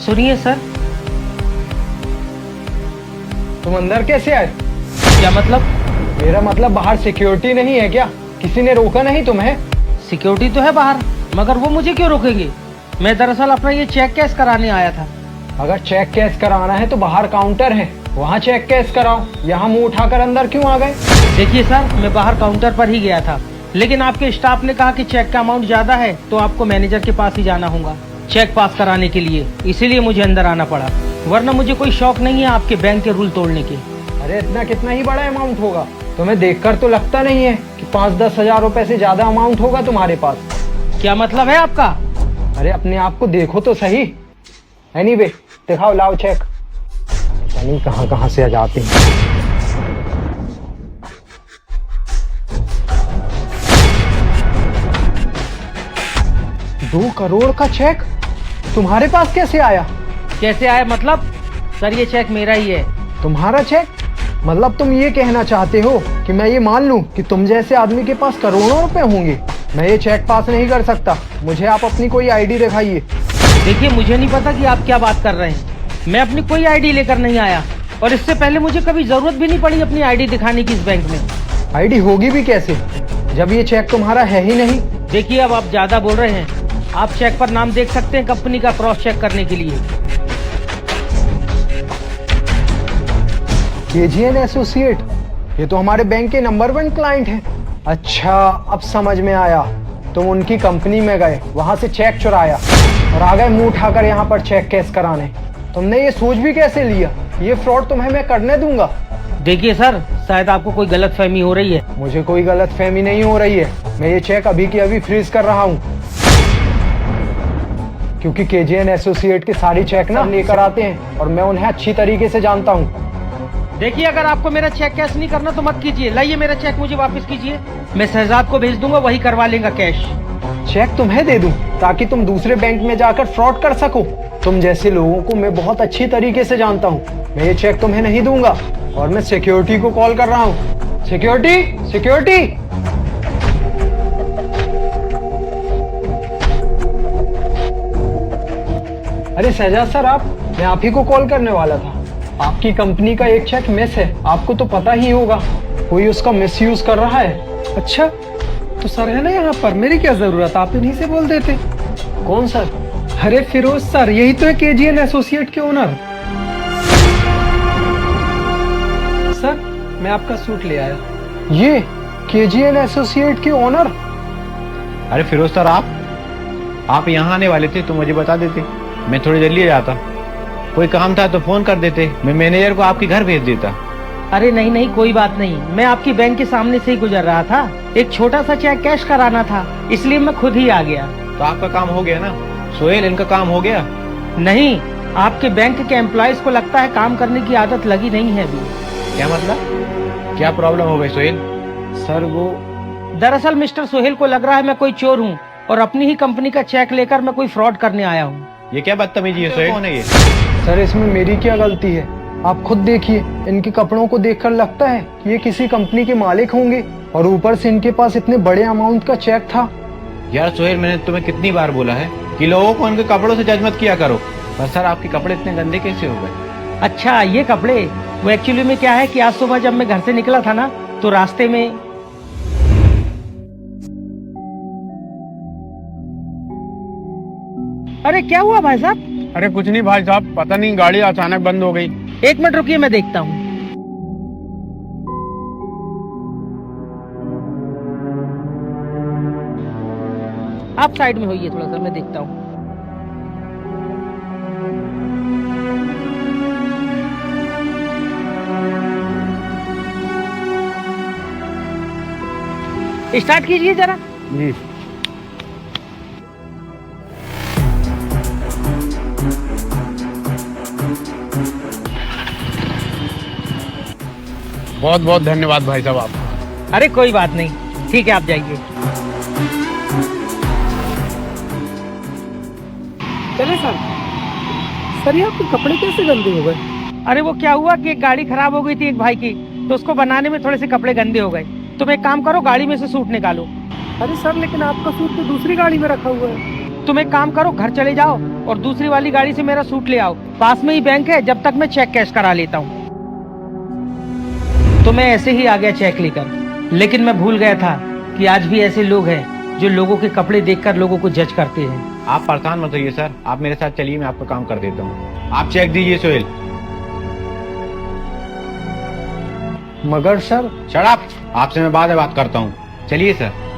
सुनिए सर। तुम अंदर कैसे आए? क्या मतलब? मेरा मतलब बाहर सिक्योरिटी नहीं है क्या? किसी ने रोका नहीं तुम्हें? सिक्योरिटी तो है बाहर, मगर वो मुझे क्यों रोकेंगे? मैं दरअसल अपना ये चेक कैश कराने आया था। अगर चेक कैश कराना है तो बाहर काउंटर है, वहाँ चेक कैश कराओ। यहाँ मुंह उठाकर अंदर क्यों आ गए? देखिए सर, मैं बाहर काउंटर पर ही गया था, लेकिन आपके स्टाफ ने कहा कि चेक का अमाउंट ज्यादा है तो आपको मैनेजर के पास ही जाना होगा चेक पास कराने के लिए, इसीलिए मुझे अंदर आना पड़ा, वरना मुझे कोई शौक नहीं है आपके बैंक के रूल तोड़ने के। अरे इतना कितना ही बड़ा अमाउंट होगा? तुम्हें देखकर तो लगता नहीं है कि 5-10 हजार रुपए से ज्यादा अमाउंट होगा तुम्हारे पास। क्या मतलब है आपका? अरे अपने आप को देखो तो सही। एनीवे, दिखाओ, लाओ चेक। पता नहीं कहाँ कहाँ से आ जाते हैं। 2 करोड़ का चेक तुम्हारे पास कैसे आया? कैसे आया मतलब? सर ये चेक मेरा ही है। तुम्हारा चेक? मतलब तुम ये कहना चाहते हो कि मैं ये मान लूं कि तुम जैसे आदमी के पास करोड़ों रुपए होंगे? मैं ये चेक पास नहीं कर सकता, मुझे आप अपनी कोई आईडी दिखाइए। देखिए, मुझे नहीं पता कि आप क्या बात कर रहे हैं। मैं अपनी कोई आईडी लेकर नहीं आया, और इससे पहले मुझे कभी जरूरत भी नहीं पड़ी अपनी आईडी दिखाने की इस बैंक में। आईडी होगी भी कैसे जब ये चेक तुम्हारा है ही नहीं? देखिए, अब आप ज्यादा बोल रहे हैं। आप चेक पर नाम देख सकते हैं कंपनी का क्रॉस चेक करने के लिए। KGN एसोसिएट, ये तो हमारे बैंक के नंबर 1 क्लाइंट हैं। अच्छा, अब समझ में आया। तुम उनकी कंपनी में गए, वहां से चेक चुराया और आ गए मुंह उठाकर यहाँ पर चेक कैश कराने। तुमने ये सोच भी कैसे लिया? ये फ्रॉड तुम्हें मैं करने दूंगा। देखिए सर, शायद आपको कोई गलतफहमी हो रही है। मुझे कोई गलतफहमी नहीं हो रही है। मैं ये चेक अभी की अभी फ्रीज कर रहा हूँ, क्योंकि KGN एसोसिएट के सारी चेक ना लेकर आते हैं और मैं उन्हें अच्छी तरीके से जानता हूँ। देखिए, अगर आपको मेरा चेक कैश नहीं करना तो मत कीजिए। लाइए मेरा चेक मुझे वापस कीजिए, मैं शहजाद को भेज दूंगा, वही करवा लेगा कैश। चेक तुम्हें दे दूं ताकि तुम दूसरे बैंक में जाकर फ्रॉड कर सको? तुम जैसे लोगों को मैं बहुत अच्छी तरीके से जानता हूँ। मैं ये चेक तुम्हें नहीं दूंगा और मैं सिक्योरिटी को कॉल कर रहा हूँ। Security, security! अरे शहजाद सर, मैं आप ही को कॉल करने वाला था। आपकी कंपनी का एक चेक मिस है, आपको तो पता ही होगा। कोई उसका मिसयूज कर रहा है। अच्छा, तो सर है ना यहाँ पर, मेरी क्या जरूरत, आप इन्हीं से बोल देते। कौन सर? अरे फिरोज सर, यही तो है KGN एसोसिएट के ओनर। सर, मैं आपका सूट ले आया। ये KGN एसोसिएट के ओनर? अरे फिरोज सर, आप यहाँ आने वाले थे तो मुझे बता देते, मैं थोड़ी जल्दी आ जाता। कोई काम था तो फोन कर देते, मैं मैनेजर को आपके घर भेज देता। अरे नहीं नहीं, कोई बात नहीं, मैं आपकी बैंक के सामने से ही गुजर रहा था। एक छोटा सा चेक कैश कराना था, इसलिए मैं खुद ही आ गया। तो आपका काम हो गया ना सोहेल, इनका काम हो गया? नहीं, आपके बैंक के एम्प्लॉयज को लगता है काम करने की आदत लगी नहीं है अभी। क्या मतलब? क्या प्रॉब्लम हो गई सोहेल? सर वो दरअसल मिस्टर सोहेल को लग रहा है मैं कोई चोर हूँ और अपनी ही कंपनी का चेक लेकर मैं कोई फ्रॉड करने आया हूँ। ये क्या बदतमीजी है सोहेल? कौन है ये? सर, इसमें मेरी क्या गलती है? आप खुद देखिए, इनके कपड़ों को देखकर लगता है कि ये किसी कंपनी के मालिक होंगे, और ऊपर से इनके पास इतने बड़े अमाउंट का चेक था। यार सोहेल, मैंने तुम्हें कितनी बार बोला है कि लोगों को उनके कपड़ों से जज मत किया करो। पर सर, आपके कपड़े इतने गंदे कैसे हो गए? अच्छा, ये कपड़े? वो एक्चुअली में क्या है कि आज सुबह जब मैं घर से निकला था ना, तो रास्ते में अरे क्या हुआ भाई साहब? अरे कुछ नहीं भाई साहब, पता नहीं गाड़ी अचानक बंद हो गई। एक मिनट रुकिए, मैं देखता हूँ। आप साइड में होइए थोड़ा सा, मैं देखता हूँ। स्टार्ट कीजिए जरा। जी। बहुत बहुत धन्यवाद भाई साहब आपका। अरे कोई बात नहीं, ठीक है, आप जाइए। चले सर। सर, ये आपके कपड़े कैसे गंदे हो गए? अरे वो क्या हुआ कि एक गाड़ी खराब हो गई थी एक भाई की, तो उसको बनाने में थोड़े से कपड़े गंदे हो गए। तुम एक काम करो, गाड़ी में से सूट निकालो। अरे सर, लेकिन आपका सूट तो दूसरी गाड़ी में रखा हुआ है। तुम एक काम करो, घर चले जाओ और दूसरी वाली गाड़ी से मेरा सूट ले आओ। पास में ही बैंक है, जब तक मैं चेक कैश करा लेता हूँ। तो मैं ऐसे ही आ गया चेक लेकर, लेकिन मैं भूल गया था कि आज भी ऐसे लोग हैं जो लोगों के कपड़े देखकर लोगों को जज करते हैं। आप परेशान मत होइए सर, आप मेरे साथ चलिए, मैं आपका काम कर देता हूँ। आप चेक दीजिए सोहेल। मगर सर, शट अप, आपसे मैं बाद में बात करता हूँ। चलिए सर।